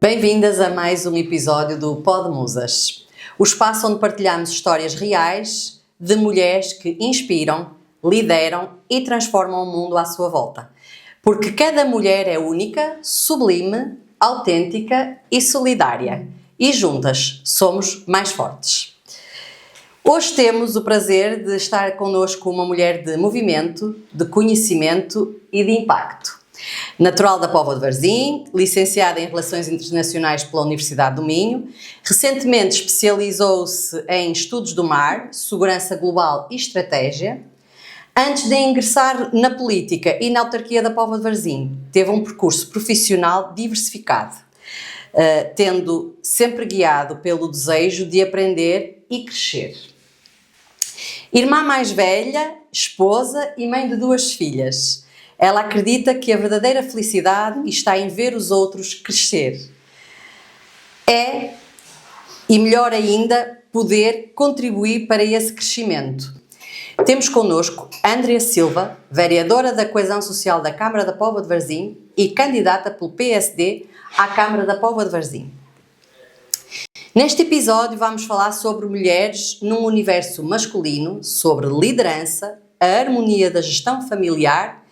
Bem-vindas a mais um episódio do Pod Musas, o espaço onde partilhamos histórias reais de mulheres que inspiram, lideram e transformam o mundo à sua volta. Porque cada mulher é única, sublime, autêntica e solidária. E juntas somos mais fortes. Hoje temos o prazer de estar connosco uma mulher de movimento, de conhecimento e de impacto. Natural da Póvoa de Varzim, licenciada em Relações Internacionais pela Universidade do Minho, recentemente especializou-se em Estudos do Mar, Segurança Global e Estratégia. Antes de ingressar na política e na autarquia da Póvoa de Varzim, teve um percurso profissional diversificado, tendo sempre guiado pelo desejo de aprender e crescer. Irmã mais velha, esposa e mãe de 2 filhas. Ela acredita que a verdadeira felicidade está em ver os outros crescer. E melhor ainda, poder contribuir para esse crescimento. Temos connosco Andrea Silva, vereadora da Coesão Social da Câmara da Póvoa de Varzim e candidata pelo PSD à Câmara da Póvoa de Varzim. Neste episódio vamos falar sobre mulheres num universo masculino, sobre liderança, a harmonia da gestão familiar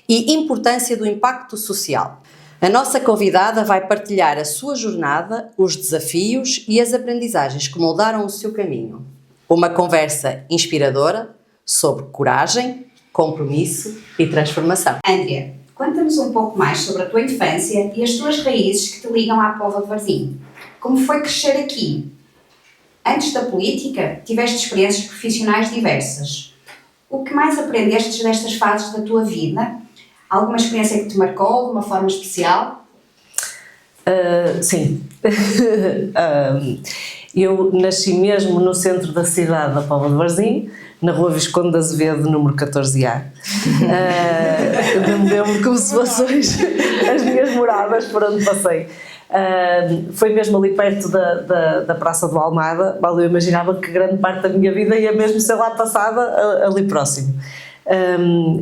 e importância do impacto social. A nossa convidada vai partilhar a sua jornada, os desafios e as aprendizagens que moldaram o seu caminho. Uma conversa inspiradora sobre coragem, compromisso e transformação. Andrea, conta-nos um pouco mais sobre a tua infância e as tuas raízes que te ligam à Póvoa de Varzim. Como foi crescer aqui? Antes da política, tiveste experiências profissionais diversas. O que mais aprendeste destas fases da tua vida? Alguma experiência que te marcou de uma forma especial? Sim. Eu nasci mesmo no centro da cidade da Póvoa de Varzim, na Rua Visconde de Azevedo, número 14A. Me lembro como se fossem as minhas moradas por onde passei. Foi mesmo ali perto da Praça do Almada. Mal eu imaginava que grande parte da minha vida ia mesmo ser lá passada, ali próximo.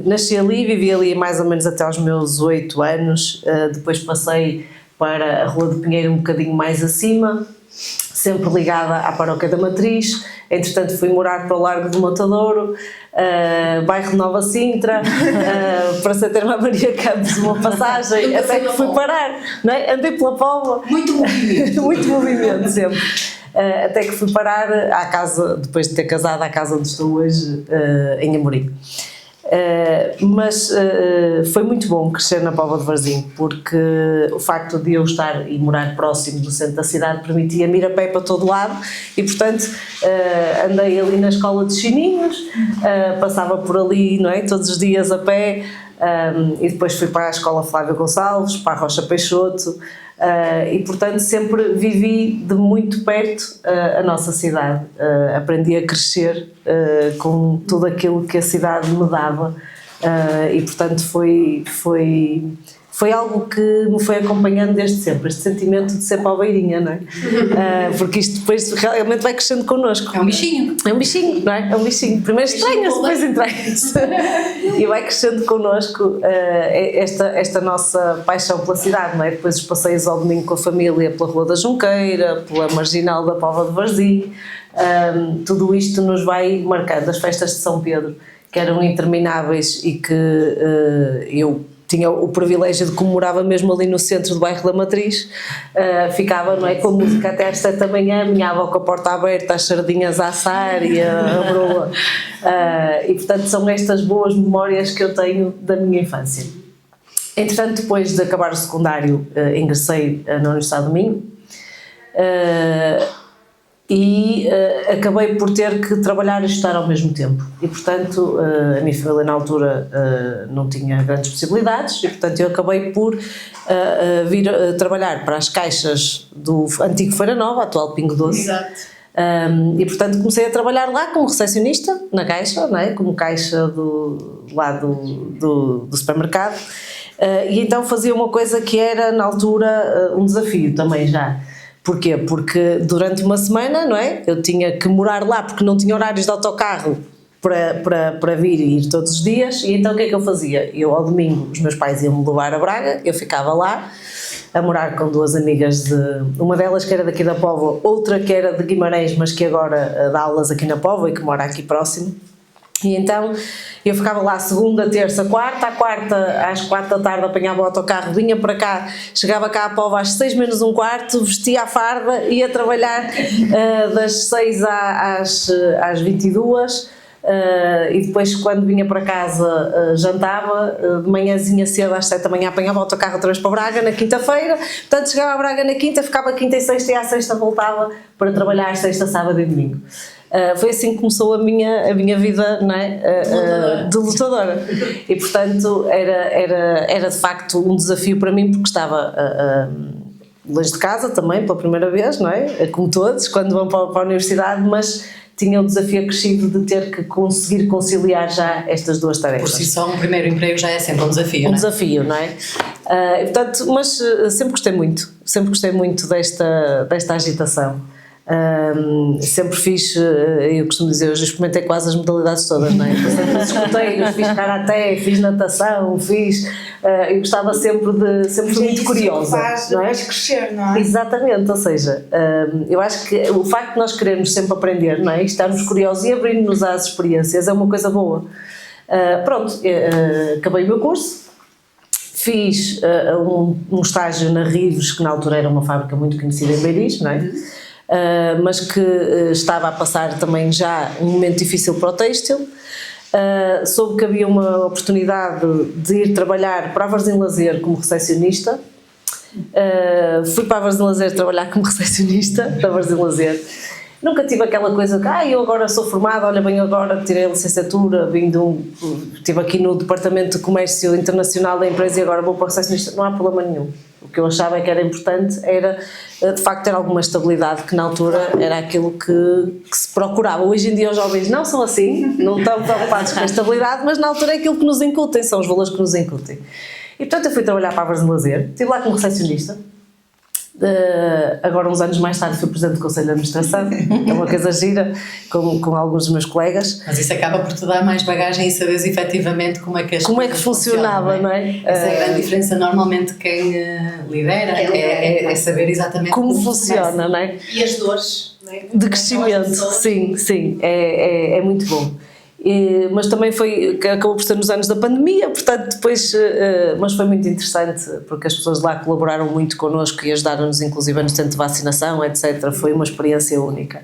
Nasci ali, vivi ali mais ou menos até aos meus 8 anos, depois passei para a Rua do Pinheiro um bocadinho mais acima, sempre ligada à Paróquia da Matriz. Entretanto fui morar para o Largo do Matadouro, bairro de Nova Sintra, para Santa Irmã Maria Campos, uma passagem, até que fui parar, não é? Andei pela Póvoa. Muito movimento. Muito movimento sempre. Até que fui parar à casa, depois de ter casado, à casa onde estou hoje, em Amorim. Mas foi muito bom crescer na Póvoa de Varzim, porque o facto de eu estar e morar próximo do centro da cidade permitia-me ir a pé para todo lado e, portanto, andei ali na escola de Chininhos, passava por ali, não é, todos os dias a pé, e depois fui para a escola Flávio Gonçalves, para a Rocha Peixoto, e portanto sempre vivi de muito perto a nossa cidade. Aprendi a crescer com tudo aquilo que a cidade me dava, e portanto foi algo que me foi acompanhando desde sempre, este sentimento de ser palmeirinha, não é? Porque isto depois realmente vai crescendo connosco. É um bichinho. É um bichinho, não é? É um bichinho. Primeiro estranha-se, depois entranha-se. E vai crescendo connosco esta nossa paixão pela cidade, não é? Depois os passeios ao domingo com a família pela Rua da Junqueira, pela Marginal da Póvoa de Varzim, tudo isto nos vai marcando. As festas de São Pedro, que eram intermináveis e que eu tinha o privilégio de como morava mesmo ali no centro do bairro da Matriz, ficava, não é, com a música até às 7 da manhã, minha avó com a porta aberta, as sardinhas a assar e a broa, e portanto são estas boas memórias que eu tenho da minha infância. Entretanto, depois de acabar o secundário, ingressei na Universidade do Minho, e acabei por ter que trabalhar e estudar ao mesmo tempo e portanto a minha família na altura não tinha grandes possibilidades e portanto eu acabei por vir trabalhar para as caixas do antigo Feira Nova, atual Pingo Doce. Exato. E portanto comecei a trabalhar lá como recepcionista na caixa, não é? Como caixa lá do supermercado, e então fazia uma coisa que era na altura um desafio também já. Porquê? Porque durante uma semana, não é? Eu tinha que morar lá porque não tinha horários de autocarro para vir e ir todos os dias, e então o que é que eu fazia? Eu ao domingo, os meus pais iam-me levar a Braga, eu ficava lá, a morar com duas amigas, uma delas que era daqui da Póvoa, outra que era de Guimarães, mas que agora dá aulas aqui na Póvoa e que mora aqui próximo. E então eu ficava lá segunda, terça, quarta, à quarta às 4 da tarde apanhava o autocarro, vinha para cá, chegava cá à Póvoa às 6 menos um quarto, vestia a farda, ia trabalhar das 6 às 22. E depois quando vinha para casa jantava, de manhãzinha cedo às 7 da manhã apanhava o autocarro outra vez para Braga na quinta-feira, portanto chegava a Braga na quinta, ficava quinta e sexta e à sexta voltava para trabalhar sexta, sábado e domingo. Foi assim que começou a minha vida, não é? De lutadora. E portanto era de facto um desafio para mim, porque estava longe de casa também pela primeira vez, não é? Como todos quando vão para a universidade, mas tinha o desafio acrescido de ter que conseguir conciliar já estas duas tarefas. Por si só, um primeiro emprego já é sempre um desafio, não é? Um desafio, não é? Portanto, mas sempre gostei muito desta agitação. Sempre fiz, eu costumo dizer, eu já experimentei quase as modalidades todas, não é? Passei pelos escoteiros, fiz karaté, fiz natação, eu gostava sempre fui muito curiosa, não é? Crescer, não é? Exatamente, ou seja, eu acho que o facto de nós querermos sempre aprender, não é? E estarmos curiosos e abrir-nos às experiências é uma coisa boa. Acabei o meu curso, fiz um estágio na Rives, que na altura era uma fábrica muito conhecida em Beiriz, não é? Mas que estava a passar também já um momento difícil para o têxtil. Soube que havia uma oportunidade de ir trabalhar para a Varzim Lazer como recepcionista. Fui para a Varzim Lazer trabalhar como recepcionista da Varzim Lazer. Nunca tive aquela coisa que eu agora sou formada, olha bem, agora tirei a licenciatura, estive aqui no Departamento de Comércio Internacional da empresa e agora vou para a recepcionista. Não há problema nenhum. O que eu achava que era importante era, de facto, ter alguma estabilidade, que na altura era aquilo que se procurava. Hoje em dia os jovens não são assim, não estão preocupados com a estabilidade, mas na altura é aquilo que nos incutem, são os valores que nos incutem. E portanto eu fui trabalhar para a Varzim Lazer, estive lá como recepcionista. Agora uns anos mais tarde fui presidente do Conselho de Administração, é uma coisa gira, com alguns dos meus colegas. Mas isso acaba por te dar mais bagagem e saberes efetivamente como é que funcionava, não é? Essa é a grande diferença. Normalmente quem lidera é saber exatamente como funciona, não é? E as dores, não é? De crescimento, sim, é muito bom. Mas também acabou por ser nos anos da pandemia, portanto depois, mas foi muito interessante porque as pessoas lá colaboraram muito connosco e ajudaram-nos inclusive no centro de vacinação, etc. Foi uma experiência única.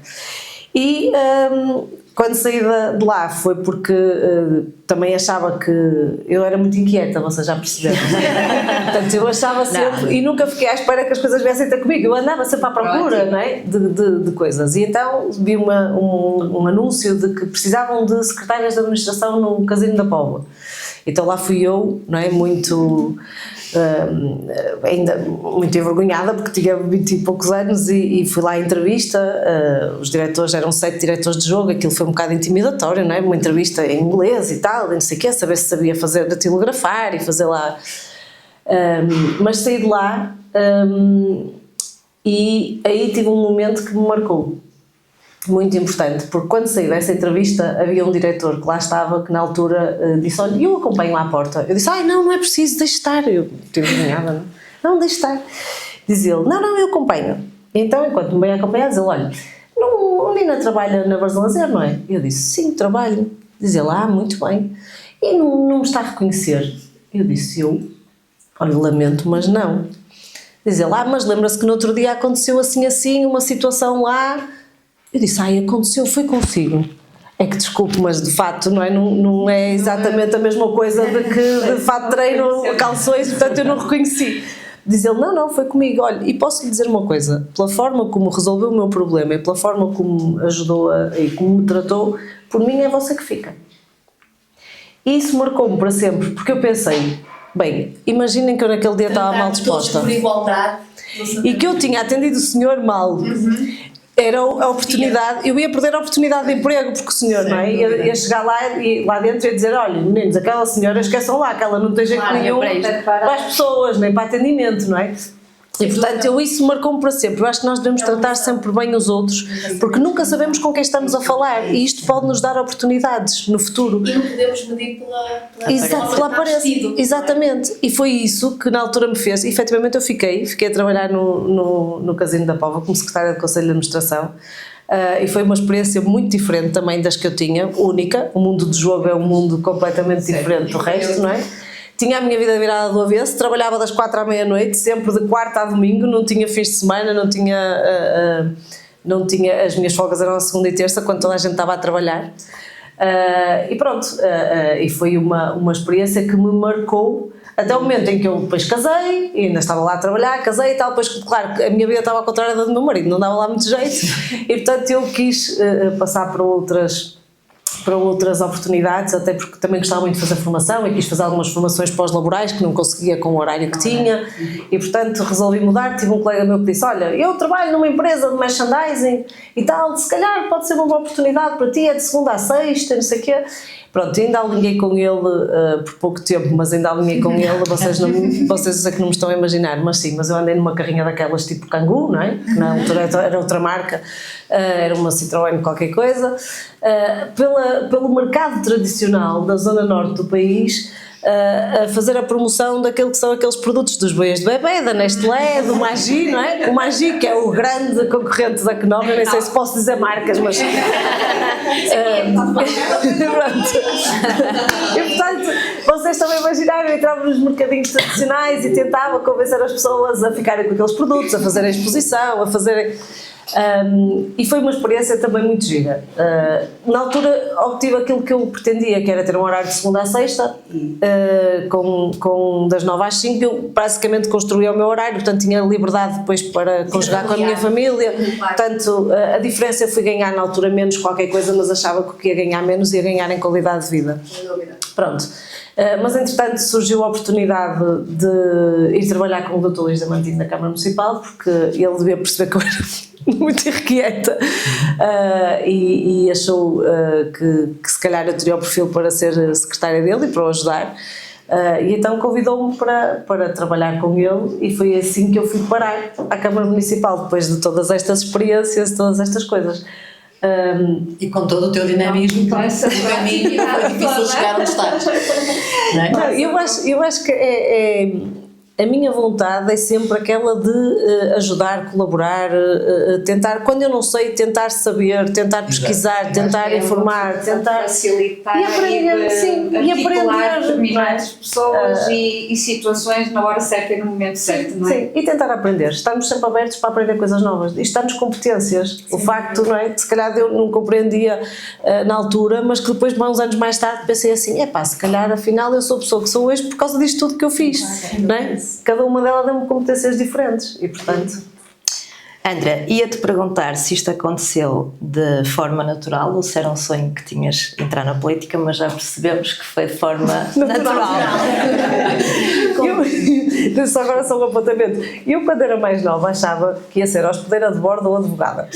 E quando saí de lá foi porque também achava que eu era muito inquieta, vocês já perceberam. Portanto, eu achava sempre, e nunca fiquei à espera que as coisas viessem ter comigo, eu andava sempre à procura, não é? de coisas. E então vi um anúncio de que precisavam de secretárias de administração no Casino da Póvoa. Então lá fui eu, não é? Ainda muito envergonhada porque tinha 20 e poucos anos e fui lá à entrevista. Os diretores eram 7 diretores de jogo, aquilo foi um bocado intimidatório, não é? Uma entrevista em inglês e tal, não sei o quê, saber se sabia datilografar e fazer lá. Mas saí de lá e aí tive um momento que me marcou. Muito importante, porque quando saí dessa entrevista havia um diretor que lá estava que na altura disse, olha, eu acompanho lá à porta. Eu disse, não é preciso, deixe estar. Eu estive enganada, não, deixe estar. Diz ele, não, eu acompanho. Então, enquanto me veio acompanhar, diz ele, olha, a Nina trabalha na Varzim Lazer, não é? Eu disse, sim, trabalho. Diz ele, muito bem. E não me está a reconhecer? Eu disse, olha, lamento, mas não. Diz ele, mas lembra-se que no outro dia aconteceu assim, uma situação lá. Eu disse, aconteceu, foi consigo. É que desculpe, mas de facto não é exatamente a mesma coisa de que de facto treino calções, portanto eu não reconheci. Diz ele, não, foi comigo. Olha, e posso lhe dizer uma coisa, pela forma como resolveu o meu problema e pela forma como me ajudou e como me tratou, por mim é você que fica. E isso marcou-me para sempre, porque eu pensei, bem, imaginem que eu naquele dia estava mal disposta. Por igualdade. E que eu tinha atendido o senhor mal. Era a oportunidade, eu ia perder a oportunidade de emprego, porque o senhor, não é? Ia chegar lá dentro e ia dizer, olha, meninos, aquela senhora, esqueçam lá, que ela não tem jeito nenhum para as pessoas, nem para atendimento, não é? E portanto isso marcou-me para sempre. Eu acho que nós devemos tratar sempre bem os outros, porque nunca sabemos com quem estamos a falar e isto pode nos dar oportunidades no futuro. E não podemos medir pela aparência. Exatamente. E foi isso que na altura me fez. E, efetivamente eu fiquei a trabalhar no Casino da Póvoa como secretária de Conselho de Administração. E foi uma experiência muito diferente também das que eu tinha, única. O mundo do jogo é um mundo completamente diferente do resto, não é? Tinha a minha vida virada do avesso, trabalhava das 4 à meia-noite, sempre de quarta a domingo, não tinha fins de semana, não tinha as minhas folgas eram a segunda e terça, quando toda a gente estava a trabalhar. E pronto, e foi uma experiência que me marcou até o momento em que eu depois casei, e ainda estava lá a trabalhar, casei e tal, depois claro que a minha vida estava ao contrário da do meu marido, não dava lá muito jeito, e portanto eu quis passar para outras oportunidades, até porque também gostava muito de fazer formação e quis fazer algumas formações pós-laborais que não conseguia com o horário que tinha e portanto resolvi mudar. Tive um colega meu que disse, olha, eu trabalho numa empresa de merchandising e tal, se calhar pode ser uma boa oportunidade para ti, é de segunda a sexta, não sei o quê. Pronto, ainda alinhei com ele por pouco tempo, mas ainda alinhei com ele, vocês eu sei que não me estão a imaginar, mas sim, mas eu andei numa carrinha daquelas tipo Kangoo, não é? Que na altura era outra marca, era uma Citroën qualquer coisa, pelo mercado tradicional da zona norte do país, a fazer a promoção daquilo que são aqueles produtos dos boias de bebê, da Nestlé, do Maggi, não é? O Maggi, que é o grande concorrente da Knorr, eu nem sei se posso dizer marcas, mas... E portanto, vocês também imaginaram, eu entrava nos mercadinhos tradicionais e tentava convencer as pessoas a ficarem com aqueles produtos, a fazerem exposição, a fazerem... e foi uma experiência também muito gira. Na altura obtive aquilo que eu pretendia, que era ter um horário de segunda a sexta, com das 9 às 5, eu basicamente construía o meu horário, portanto tinha liberdade depois para conjugar com a minha família, portanto a diferença eu fui ganhar na altura menos qualquer coisa, mas achava que o que ia ganhar menos ia ganhar em qualidade de vida. Pronto. Mas entretanto surgiu a oportunidade de ir trabalhar com o Dr. Luís Diamantino na Câmara Municipal, porque ele devia perceber que eu era muito irrequieta e achou que se calhar eu teria o perfil para ser secretária dele e para o ajudar, e então convidou-me para trabalhar com ele e foi assim que eu fui parar à Câmara Municipal, depois de todas estas experiências, todas estas coisas. E com todo o teu dinamismo para esse caminho foi difícil chegar onde estás, não é? Não, eu acho que a minha vontade é sempre aquela de ajudar, colaborar, tentar, quando eu não sei, tentar saber, tentar pesquisar, tentar informar, tentar facilitar e aprender, sim, e aprender determinadas pessoas e situações na hora certa e no momento certo, não é? Sim, e tentar aprender, estarmos sempre abertos para aprender coisas novas e estarmos competências, sim, o facto, não é, que se calhar eu não compreendia na altura, mas que depois, uns anos mais tarde, pensei assim, se calhar afinal eu sou a pessoa que sou hoje por causa disto tudo que eu fiz, não é? Cada uma delas deu-me competências diferentes e portanto... Andra, ia-te perguntar se isto aconteceu de forma natural ou se era um sonho que tinhas de entrar na política, mas já percebemos que foi de forma natural. Eu só agora só um apontamento. Eu, quando era mais nova, achava que ia ser hospedeira de bordo ou advogada.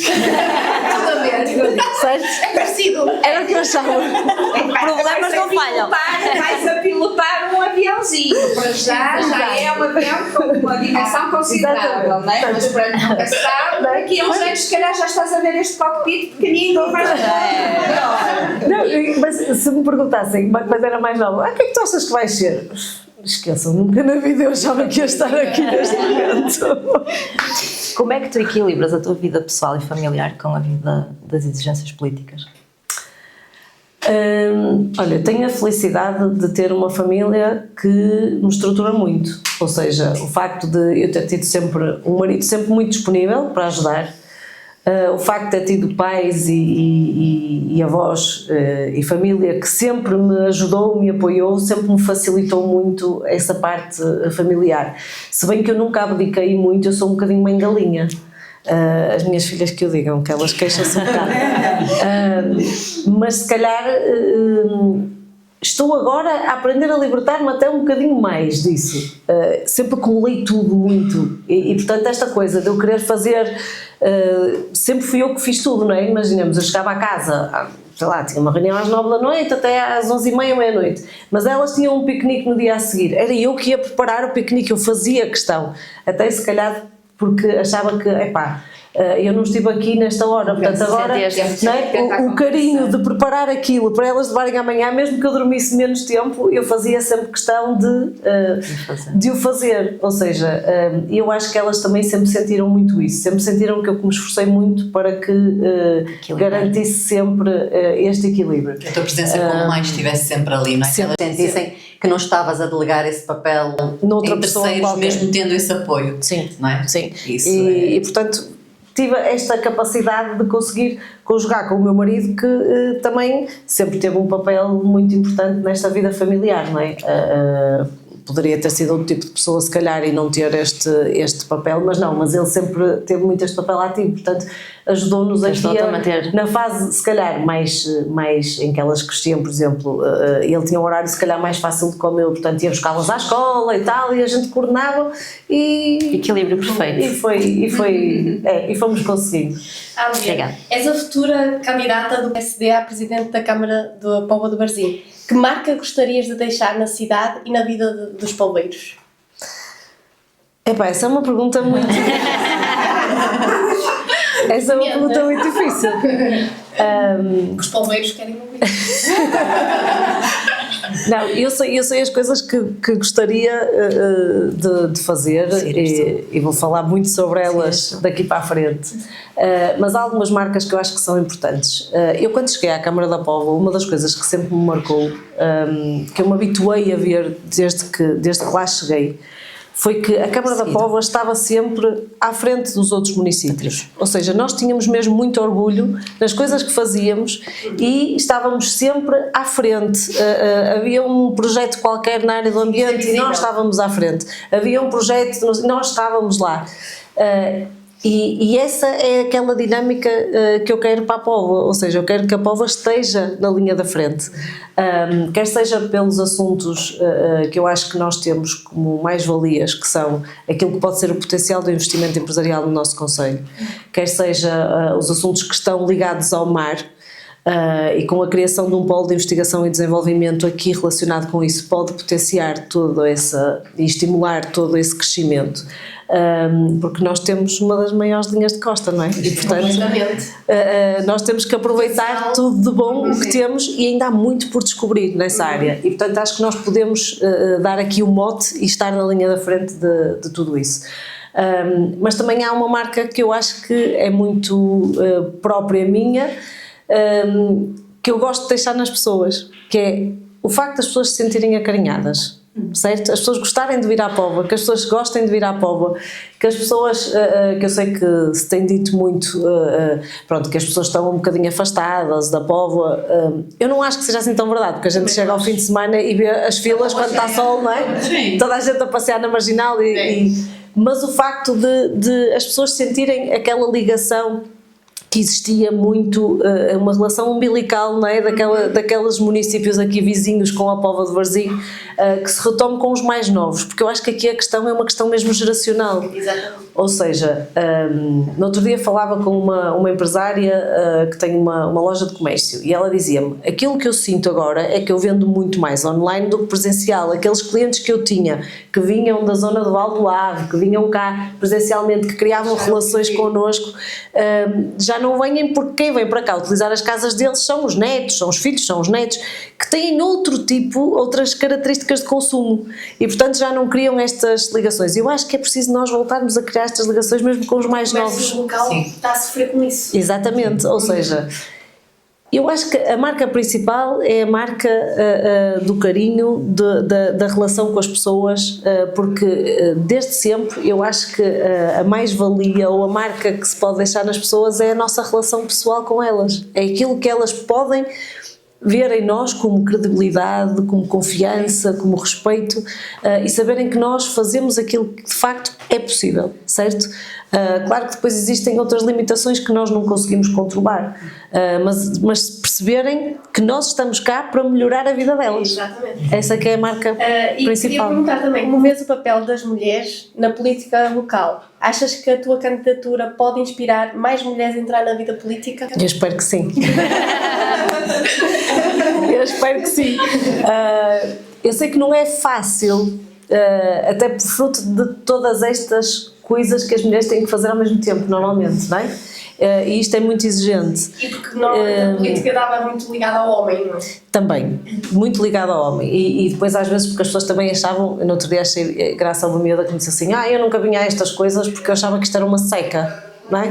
Certo? É parecido. Era o que eu achava. Problemas não falham. Vais a pilotar um aviãozinho, para já é um avião com uma dimensão considerável, não é? Mas para nunca se sabe, daqui a uns anos se calhar já estás a ver este cockpit pequenino e vais... Não, mas se me perguntassem, quando era mais nova, o que é que tu achas que vais ser? Esqueçam, nunca na vida eu achava que ia estar aqui neste momento. Como é que tu equilibras a tua vida pessoal e familiar com a vida das exigências políticas? Olha, tenho a felicidade de ter uma família que me estrutura muito, ou seja, o facto de eu ter tido sempre um marido sempre muito disponível para ajudar, o facto de ter tido pais e avós e família que sempre me ajudou, me apoiou, sempre me facilitou muito essa parte familiar, se bem que eu nunca abdiquei muito, eu sou um bocadinho mãe galinha. As minhas filhas que o digam, que elas queixam-se um bocado, mas se calhar estou agora a aprender a libertar-me até um bocadinho mais disso, sempre acumulei tudo muito e portanto esta coisa de eu querer fazer, sempre fui eu que fiz tudo, não é? Imaginemos, eu chegava a casa, sei lá, tinha uma reunião às 9 da noite até às 11h30, meia-noite, mas elas tinham um piquenique no dia a seguir, era eu que ia preparar o piquenique, eu fazia questão, até se calhar porque achava que, eu não estive aqui nesta hora, portanto agora o carinho de preparar aquilo para elas levarem amanhã, mesmo que eu dormisse menos tempo, eu fazia sempre questão de o fazer, ou seja, eu acho que elas também sempre sentiram muito isso, sempre sentiram que eu me esforcei muito para que garantisse sempre este equilíbrio. A tua presença como mãe estivesse sempre ali, não é? Que elas sentissem que não estavas a delegar esse papel noutra em pessoa terceiros, qualquer. mesmo tendo esse apoio. Sim, não é? sim. Isso e portanto tive esta capacidade de conseguir conjugar com o meu marido que também sempre teve um papel muito importante nesta vida familiar, não é? Poderia ter sido outro tipo de pessoa se calhar e não ter este papel, mas ele sempre teve muito este papel ativo, portanto ajudou-nos aqui na fase se calhar mais em que elas cresciam, por exemplo, ele tinha um horário se calhar mais fácil do que o meu, portanto ia buscá-las à escola e tal, e a gente coordenava e equilíbrio perfeito. E fomos conseguindo. Obrigada. És a futura candidata do PSD à Presidente da Câmara da Póvoa de Varzim. Que marca gostarias de deixar na cidade e na vida dos poveiros? Essa é uma pergunta muito essa é uma pergunta muito difícil. Os poveiros querem ouvir. Não, eu sei as coisas que gostaria de fazer e vou falar muito sobre elas daqui para a frente, mas há algumas marcas que eu acho que são importantes. Eu quando cheguei à Câmara da Póvoa, uma das coisas que sempre me marcou, que eu me habituei a ver desde que lá cheguei, foi que a Câmara da Póvoa estava sempre à frente dos outros municípios, ou seja, nós tínhamos mesmo muito orgulho nas coisas que fazíamos e estávamos sempre à frente. Havia um projeto qualquer na área do ambiente e nós estávamos à frente, havia um projeto, nós estávamos lá. E essa é aquela dinâmica que eu quero para a Póvoa, ou seja, eu quero que a Póvoa esteja na linha da frente, quer seja pelos assuntos que eu acho que nós temos como mais-valias, que são aquilo que pode ser o potencial do investimento empresarial no nosso concelho, quer seja os assuntos que estão ligados ao mar, e com a criação de um polo de investigação e desenvolvimento aqui relacionado com isso pode potenciar e estimular todo esse crescimento. Porque nós temos uma das maiores linhas de costa, não é? E portanto nós temos que aproveitar tudo de bom o que temos e ainda há muito por descobrir nessa área e portanto acho que nós podemos dar aqui o mote e estar na linha da frente de tudo isso. Mas também há uma marca que eu acho que é muito própria minha, que eu gosto de deixar nas pessoas, que é o facto das pessoas se sentirem acarinhadas, certo? As pessoas gostarem de vir à Póvoa, que as pessoas gostem de vir à Póvoa, que as pessoas, que eu sei que se tem dito muito, pronto, que as pessoas estão um bocadinho afastadas da Póvoa, eu não acho que seja assim tão verdade, porque a gente chega ao fim de semana e vê as filas quando está sol, não é? Sim. Toda a gente a passear na Marginal mas o facto de as pessoas sentirem aquela ligação que existia muito, uma relação umbilical, não é? Daqueles municípios aqui vizinhos com a Póvoa de Varzim, que se retome com os mais novos, porque eu acho que aqui a questão é uma questão mesmo geracional. Exatamente. Ou seja, no outro dia falava com uma empresária que tem uma loja de comércio e ela dizia-me, aquilo que eu sinto agora é que eu vendo muito mais online do que presencial. Aqueles clientes que eu tinha, que vinham da zona do Alvalade, que vinham cá presencialmente, que criavam relações connosco, já não vêm porque quem vem para cá utilizar as casas deles são os netos, são os filhos, são os netos, que têm outras características de consumo e portanto já não criam estas ligações. Eu acho que é preciso nós voltarmos a criar estas ligações mesmo com os mais novos. O local está a sofrer com isso. Exatamente, ou seja, eu acho que a marca principal é a marca do carinho, da relação com as pessoas, porque desde sempre eu acho que a mais-valia ou a marca que se pode deixar nas pessoas é a nossa relação pessoal com elas, é aquilo que elas podem ver em nós como credibilidade, como confiança, como respeito, e saberem que nós fazemos aquilo que de facto é possível, certo? Claro que depois existem outras limitações que nós não conseguimos controlar, mas se perceberem que nós estamos cá para melhorar a vida delas. Exatamente. Essa que é a marca E queria principal. perguntar também, como vês o papel das mulheres na política local? Achas que a tua candidatura pode inspirar mais mulheres a entrar na vida política? Eu espero que sim. Eu espero que sim. Eu sei que não é fácil, até por fruto de todas estas coisas que as mulheres têm que fazer ao mesmo tempo, normalmente, não é? E isto é muito exigente. E porque normalmente a política estava muito ligada ao homem, não é? Também, muito ligado ao homem. E depois às vezes porque as pessoas também achavam, eu no outro dia achei graça a uma miúda que me disse assim, eu nunca vinha a estas coisas porque eu achava que isto era uma seca. Não é?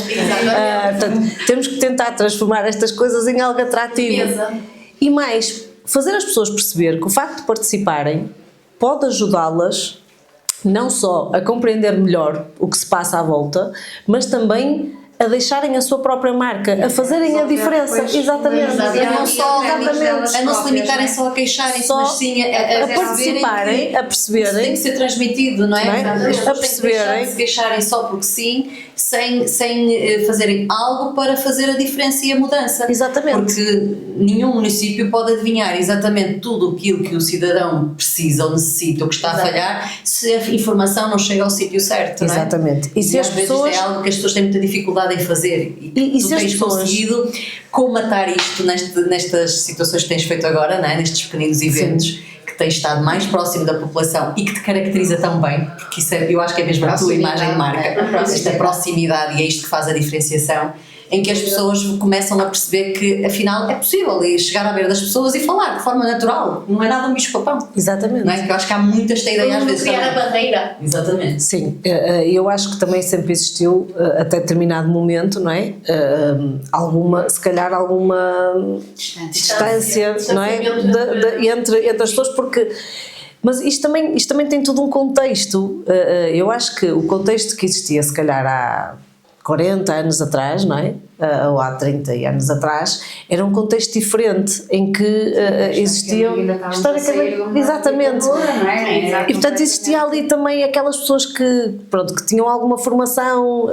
Portanto, temos que tentar transformar estas coisas em algo atrativo. E mais, fazer as pessoas perceber que o facto de participarem pode ajudá-las não só a compreender melhor o que se passa à volta, mas também a deixarem a sua própria marca, a fazerem a diferença. Exatamente. E não só Exatamente. a não se limitarem só a queixarem-se, mas sim a participarem, a perceberem. tem que ser transmitido, não é? Não é? As pessoas A têm que deixar perceberem. de se queixarem só porque sim, sem fazerem algo para fazer a diferença e a mudança. Exatamente. Porque nenhum município pode adivinhar exatamente tudo aquilo que o cidadão precisa ou necessita ou que está a falhar se a informação não chega ao sítio certo, não é? Exatamente. E se E as às vezes pessoas... é algo que as pessoas têm muita dificuldade em fazer e E tu se as tens pessoas- conseguido comatar isto nestas situações que tens feito agora, não é? Nestes pequeninos eventos, que tens estado mais próximo da população e que te caracteriza tão bem, porque isso eu acho que é mesmo a tua imagem de marca, esta proximidade, e é isto que faz a diferenciação, em que as pessoas começam a perceber que afinal é possível e chegar à beira das pessoas e falar de forma natural, não é nada um bicho-papão. Exatamente. Não é? Porque eu acho que há muita esta ideia às vezes Criar a também. barreira. Exatamente. Sim, eu acho que também sempre existiu, até determinado momento, não é? Se calhar alguma distância, não é? Entre as pessoas, porque... Mas isto também tem todo um contexto. Eu acho que o contexto que existia, se calhar há 40 anos atrás, não é? Ou há 30 anos atrás, era um contexto diferente em que existiam historicamente, exatamente, e portanto existia ali também aquelas pessoas que tinham alguma formação,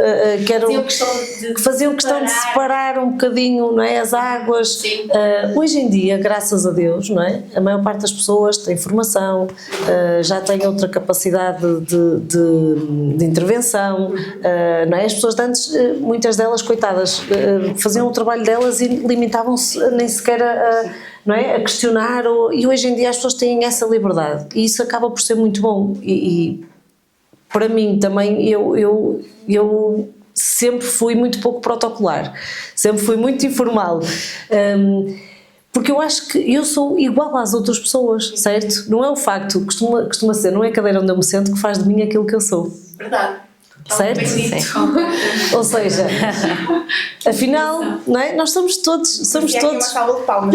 que faziam questão de separar um bocadinho, não é, as águas. Sim. Hoje em dia, graças a Deus, não é, a maior parte das pessoas tem formação, já tem outra capacidade de intervenção, não é? As pessoas de antes, muitas delas, coitadas, faziam o trabalho delas e limitavam-se nem sequer não é, a questionar, e hoje em dia as pessoas têm essa liberdade e isso acaba por ser muito bom e para mim também eu sempre fui muito pouco protocolar, sempre fui muito informal, porque eu acho que eu sou igual às outras pessoas, certo? Não é o facto, costuma ser, não é a cadeira onde eu me sento que faz de mim aquilo que eu sou. Verdade. Certo? Ou seja, afinal, não é? Nós somos todos. Uma salva de palmas.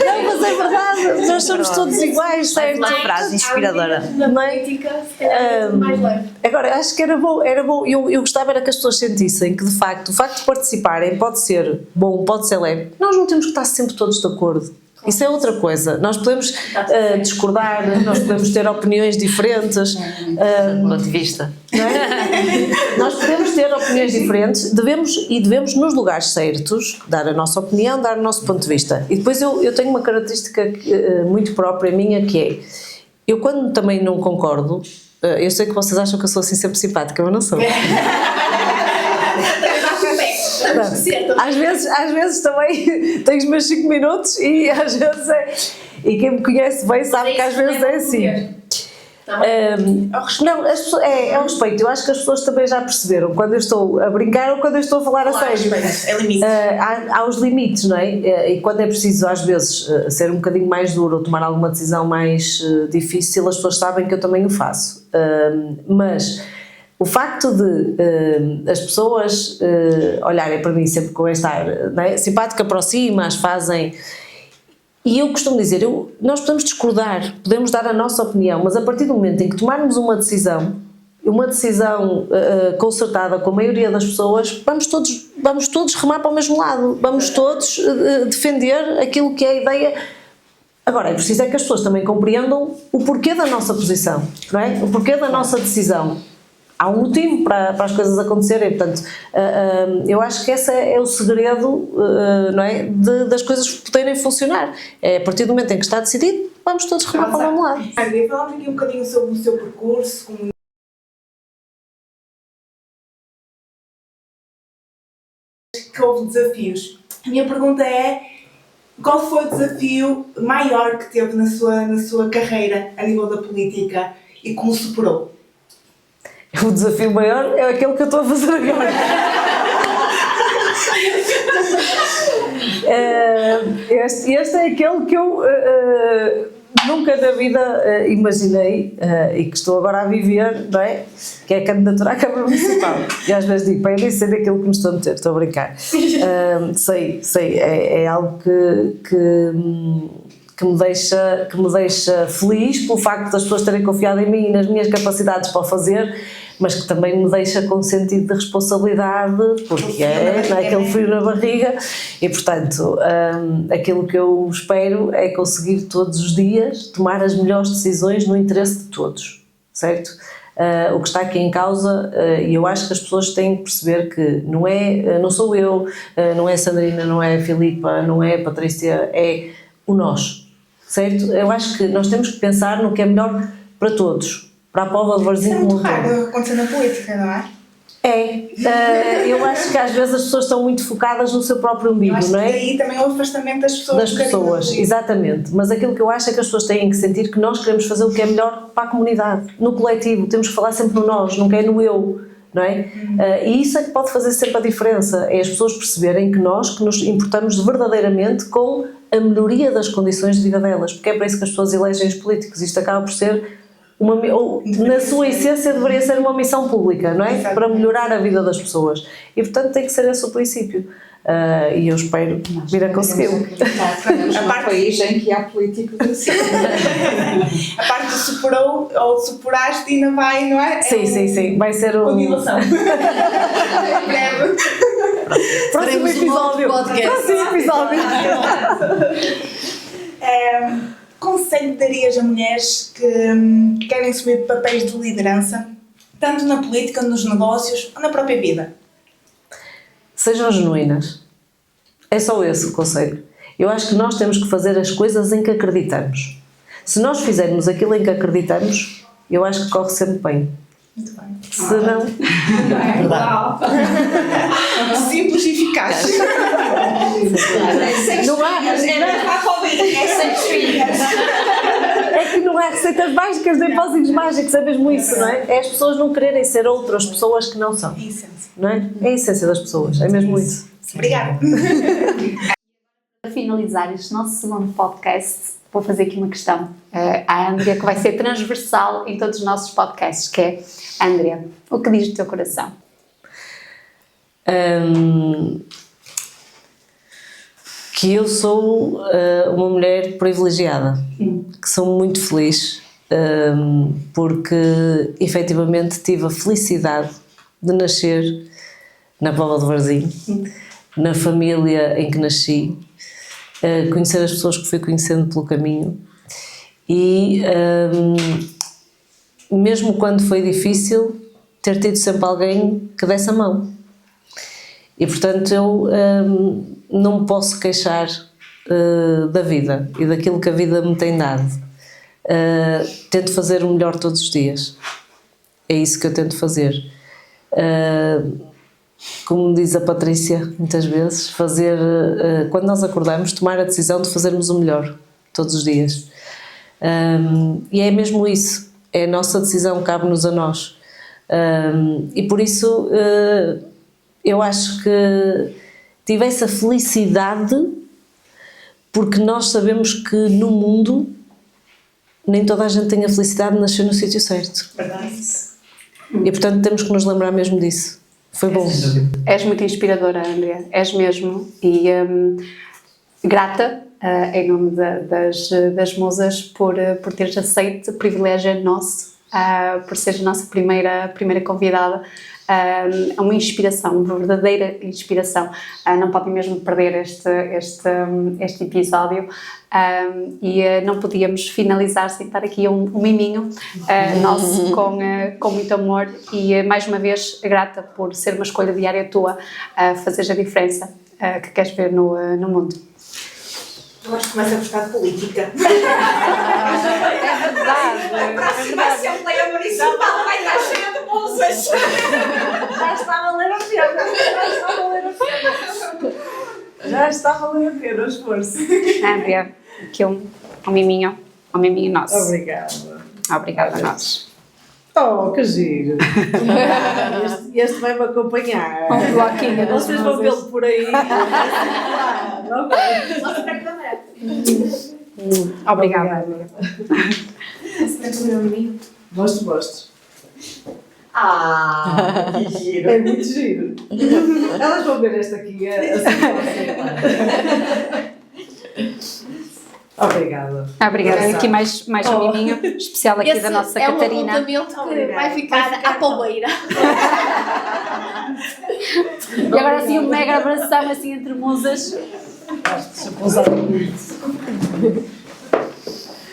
Não, mas é verdade, nós somos todos iguais, certo? Uma frase inspiradora. Na política, se calhar é mais leve. Agora, acho que era bom, eu gostava era que as pessoas sentissem que de facto, o facto de participarem pode ser bom, pode ser leve. Nós não temos que estar sempre todos de acordo. Isso é outra coisa. Nós podemos discordar, nós podemos ter opiniões diferentes. Ponto de vista. Não é? Nós podemos ter opiniões diferentes, devemos nos lugares certos dar a nossa opinião, dar o nosso ponto de vista. E depois eu tenho uma característica muito própria minha, que é, eu quando também não concordo, eu sei que vocês acham que eu sou assim sempre simpática, mas não sou. Às vezes também tenho os meus 5 minutos e às vezes e quem me conhece bem sabe que às vezes é assim. Não, é o respeito. Eu acho que as pessoas também já perceberam quando eu estou a brincar ou quando eu estou a falar a sério. É limite. Há os limites, não é? E quando é preciso às vezes ser um bocadinho mais duro ou tomar alguma decisão mais difícil, as pessoas sabem que eu também o faço. Mas o facto de as pessoas olharem para mim sempre com esta ar, não é? Simpática, aproxima-as, fazem. E eu costumo dizer, nós podemos discordar, podemos dar a nossa opinião, mas a partir do momento em que tomarmos uma decisão concertada com a maioria das pessoas, vamos todos remar para o mesmo lado, vamos todos defender aquilo que é a ideia Agora, é preciso é que as pessoas também compreendam o porquê da nossa posição, não é? O porquê da nossa decisão. Há um motivo para as coisas acontecerem, portanto, eu acho que esse é o segredo, não é, das coisas poderem funcionar. É a partir do momento em que está decidido, vamos todos remar para o mesmo lado. André, falamos aqui um bocadinho sobre o seu percurso, como que houve desafios. A minha pergunta é, qual foi o desafio maior que teve na sua carreira a nível da política e como superou? O desafio maior é aquele que eu estou a fazer agora. Este é aquele que eu nunca na vida imaginei e que estou agora a viver, não é? Que é a candidatura à Câmara Municipal. E às vezes digo, eu nem sei daquilo que me estou a meter, estou a brincar. Sei, é algo que me deixa feliz pelo facto das pessoas terem confiado em mim e nas minhas capacidades para o fazer, mas que também me deixa com sentido de responsabilidade, porque não é aquele frio na barriga, e portanto aquilo que eu espero é conseguir todos os dias tomar as melhores decisões no interesse de todos, certo? O que está aqui em causa, e eu acho que as pessoas têm que perceber que não sou eu, não é a Sandrina, não é a Filipa, não é a Patrícia, é o nós, certo? Eu acho que nós temos que pensar no que é melhor para todos, para a Póvoa de Varzim como um todo. É muito raro acontecer na política, não é? Eu acho que às vezes as pessoas estão muito focadas no seu próprio umbigo, não é? E daí também o afastamento das pessoas. Das pessoas, exatamente. Mas aquilo que eu acho é que as pessoas têm que sentir que nós queremos fazer o que é melhor para a comunidade, no coletivo. Temos que falar sempre no nós, nunca é no eu, não é? E isso é que pode fazer sempre a diferença, é as pessoas perceberem que nós que nos importamos verdadeiramente com a melhoria das condições de vida delas, porque é para isso que as pessoas elegem os políticos. Isto acaba por ser na sua essência deveria ser uma missão pública, não é? Exatamente. Para melhorar a vida das pessoas, e portanto tem que ser esse o princípio, e eu espero vir a consegui-lo. Vivemos num país em que há políticos assim. A parte de superou ou de superaste ainda vai, não é? Sim, vai ser um Continuação. Em breve. próximo episódio. Conselho darias a mulheres que querem assumir papéis de liderança, tanto na política, nos negócios ou na própria vida? Sejam genuínas. É só esse o conselho. Eu acho que nós temos que fazer as coisas em que acreditamos. Se nós fizermos aquilo em que acreditamos, eu acho que corre sempre bem. Muito bem. Se não... Uau. Simples e eficaz. É que não é receitas mágicas nem pozinhos mágicos, é mesmo isso, não é? É as pessoas não quererem ser outras pessoas que não são, não é? É a essência das pessoas, é mesmo isso. Obrigada. Para finalizar este nosso segundo podcast, vou fazer aqui uma questão à Andrea, que vai ser transversal em todos os nossos podcasts, que é: Andrea, o que diz o teu coração? Que eu sou uma mulher privilegiada, que sou muito feliz, porque efetivamente tive a felicidade de nascer na Póvoa de Varzim, na família em que nasci, conhecer as pessoas que fui conhecendo pelo caminho e mesmo quando foi difícil, ter tido sempre alguém que desse a mão. E portanto eu não me posso queixar da vida e daquilo que a vida me tem dado. Tento fazer o melhor todos os dias. É isso que eu tento fazer. Como diz a Patrícia muitas vezes, quando nós acordamos, tomar a decisão de fazermos o melhor todos os dias. E é mesmo isso, é a nossa decisão, cabe-nos a nós. E por isso eu acho que tive essa felicidade, porque nós sabemos que no mundo nem toda a gente tem a felicidade de nascer no sítio certo. Verdade. E portanto temos que nos lembrar mesmo disso. Foi bom. És muito inspiradora, Andrea, és mesmo, e grata em nome das musas por teres aceito, o privilégio é nosso, por seres a nossa primeira convidada uma inspiração, uma verdadeira inspiração. Não podem mesmo perder este episódio. E não podíamos finalizar sem estar aqui um miminho nosso com muito amor e mais uma vez grata por ser uma escolha diária tua a fazer a diferença que queres ver no mundo. Eu acho que começo a gostar de política. É verdade. A próxima Assembleia Municipal vai estar cheia de musas. Já está a valer a pena. Já está a valer a pena o esforço. Andrea, aqui um miminho nosso. Obrigada. Obrigada a nós. Oh, que giro! Este vai-me acompanhar. Um bloquinho das Vocês vão musas. vê-lo por aí. Obrigada. Gosto. Que giro! É muito giro. Elas vão ver esta aqui. Obrigada. Obrigada. Aqui mais um miminho especial aqui da nossa Catarina. É um apontamento que vai ficar à polveira. E agora assim um mega abração assim entre musas. Acho que se usar muito.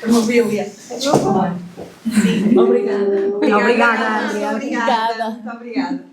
Mobília. Obrigada. Obrigada, Andrea. Obrigada. Muito obrigada.